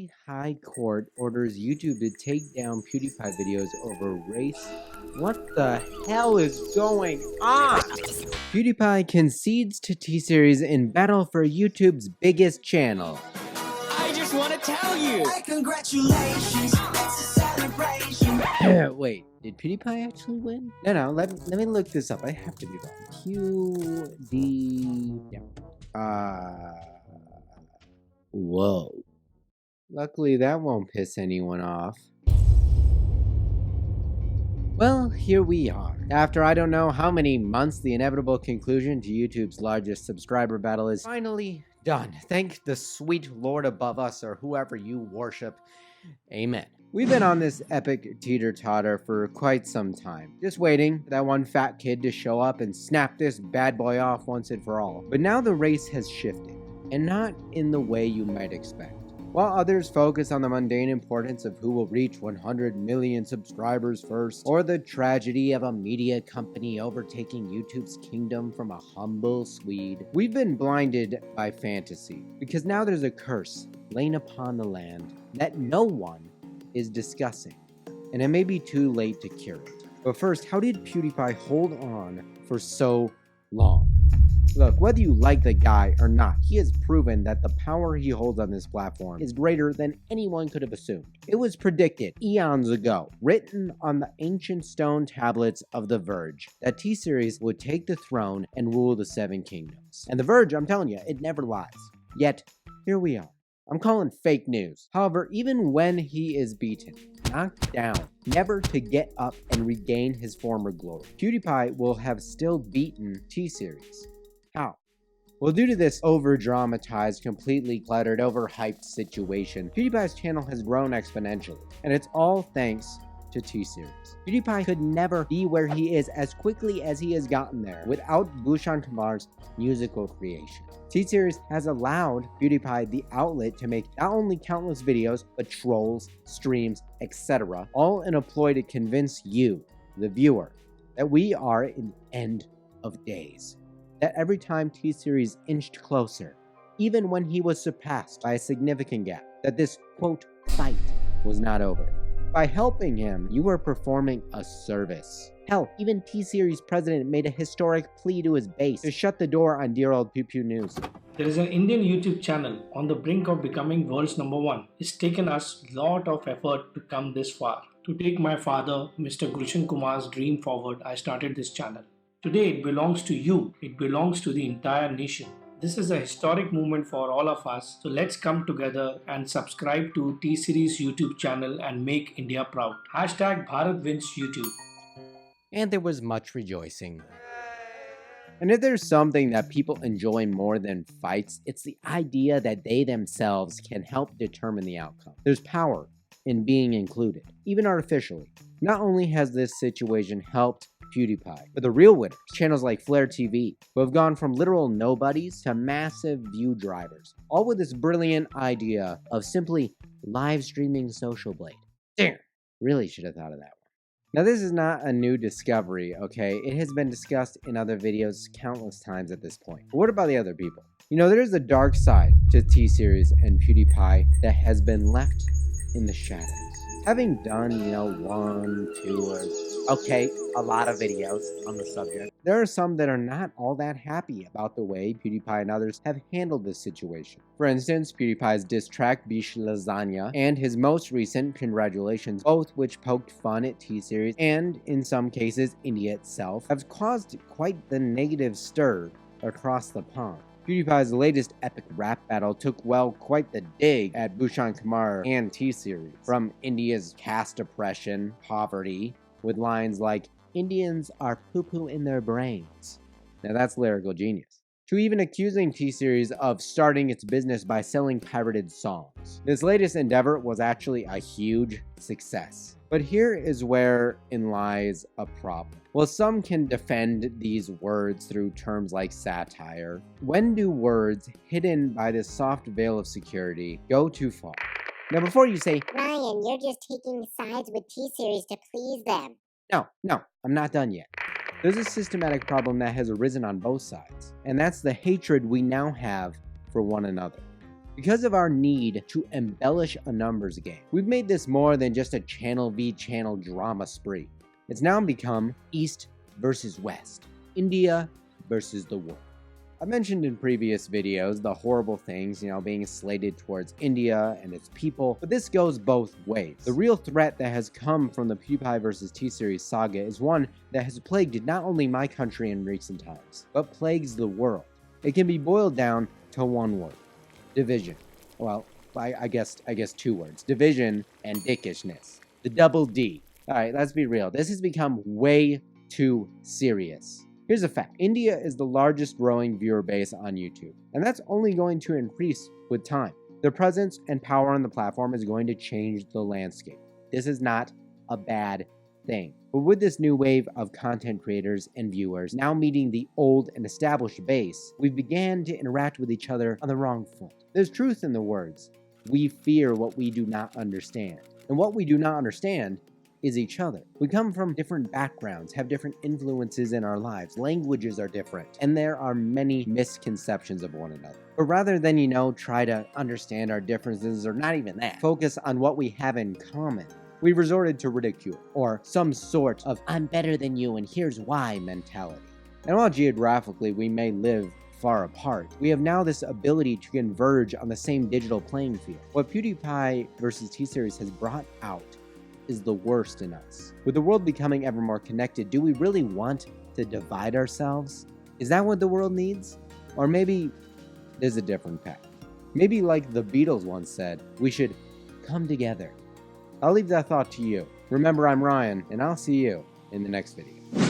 Thai High Court orders YouTube to take down PewDiePie videos over race. What the hell is going on? PewDiePie concedes to T-Series in battle for YouTube's biggest channel. I just want to tell you! Hey, congratulations, it's a celebration. Wait, did PewDiePie actually win? No, let me look this up. I have to be wrong. Whoa. Luckily, that won't piss anyone off. Well, here we are. After I don't know how many months, the inevitable conclusion to YouTube's largest subscriber battle is finally done. Thank the sweet Lord above us, or whoever you worship. Amen. We've been on this epic teeter-totter for quite some time, just waiting for that one fat kid to show up and snap this bad boy off once and for all. But now the race has shifted, and not in the way you might expect. While others focus on the mundane importance of who will reach 100 million subscribers first, or the tragedy of a media company overtaking YouTube's kingdom from a humble Swede, we've been blinded by fantasy, because now there's a curse lain upon the land that no one is discussing, and it may be too late to cure it. But first, how did PewDiePie hold on for so long? Look, whether you like the guy or not, he has proven that the power he holds on this platform is greater than anyone could have assumed. It was predicted eons ago, written on the ancient stone tablets of The Verge, that T-Series would take the throne and rule the Seven Kingdoms. And The Verge, I'm telling you, it never lies. Yet, here we are. I'm calling fake news. However, even when he is beaten, knocked down, never to get up and regain his former glory, PewDiePie will have still beaten T-Series. How? Well, due to this over-dramatized, completely cluttered, overhyped situation, PewDiePie's channel has grown exponentially, and it's all thanks to T-Series. PewDiePie could never be where he is as quickly as he has gotten there without Bhushan Kumar's musical creation. T-Series has allowed PewDiePie the outlet to make not only countless videos, but trolls, streams, etc., all in a ploy to convince you, the viewer, that we are in the end of days. That every time T-Series inched closer, even when he was surpassed by a significant gap, that this, quote, fight was not over. By helping him, you are performing a service. Hell, even T-Series president made a historic plea to his base to shut the door on dear old Pew Pew News. There is an Indian YouTube channel on the brink of becoming world's #1. It's taken us a lot of effort to come this far. To take my father, Mr. Bhushan Kumar's dream forward, I started this channel. Today it belongs to you. It belongs to the entire nation. This is a historic moment for all of us. So let's come together and subscribe to T-Series YouTube channel and make India proud. Hashtag Bharat wins YouTube. And there was much rejoicing. And if there's something that people enjoy more than fights, it's the idea that they themselves can help determine the outcome. There's power in being included, even artificially. Not only has this situation helped PewDiePie, but the real winners, channels like Flare TV, who have gone from literal nobodies to massive view drivers, all with this brilliant idea of simply live streaming Social Blade. Damn, really should have thought of that one. Now, this is not a new discovery, okay? It has been discussed in other videos countless times at this point. But what about the other people? You know, there's a dark side to T-Series and PewDiePie that has been left in the shadows. Having done, one, two, or a lot of videos on the subject, there are some that are not all that happy about the way PewDiePie and others have handled this situation. For instance, PewDiePie's diss track Bish Lasagna and his most recent Congratulations, both which poked fun at T-Series and, in some cases, India itself, have caused quite the negative stir across the pond. PewDiePie's latest epic rap battle took, quite the dig at Bhushan Kumar and T-Series. From India's caste oppression, poverty, with lines like, Indians are poo-poo in their brains. Now that's lyrical genius. To even accusing T-Series of starting its business by selling pirated songs. This latest endeavor was actually a huge success. But here is wherein lies a problem. While some can defend these words through terms like satire, when do words hidden by this soft veil of security go too far? Now before you say, Ryan, you're just taking sides with T-Series to please them. No, I'm not done yet. There's a systematic problem that has arisen on both sides, and that's the hatred we now have for one another. Because of our need to embellish a numbers game, we've made this more than just a channel v channel drama spree. It's now become East versus West, India versus the world. I mentioned in previous videos the horrible things, being slated towards India and its people, but this goes both ways. The real threat that has come from the Pewdiepie vs. T-Series saga is one that has plagued not only my country in recent times, but plagues the world. It can be boiled down to one word: division. Well, I guess 2 words: division and dickishness. The double D. Alright, let's be real. This has become way too serious. Here's a fact: India is the largest growing viewer base on YouTube, and that's only going to increase with time. Their presence and power on the platform is going to change the landscape. This is not a bad thing. But with this new wave of content creators and viewers now meeting the old and established base, we began to interact with each other on the wrong foot. There's truth in the words: we fear what we do not understand. And what we do not understand is each other. We come from different backgrounds, have different influences in our lives, languages are different, and there are many misconceptions of one another. But rather than, try to understand our differences, or not even that, focus on what we have in common, we resorted to ridicule, or some sort of "I'm better than you and here's why" mentality. And while geographically we may live far apart, we have now this ability to converge on the same digital playing field. What Pewdiepie vs. T-Series has brought out is the worst in us. With the world becoming ever more connected, do we really want to divide ourselves? Is that what the world needs? Or maybe there's a different path. Maybe, like the Beatles once said, we should come together. I'll leave that thought to you. Remember, I'm Ryan, and I'll see you in the next video.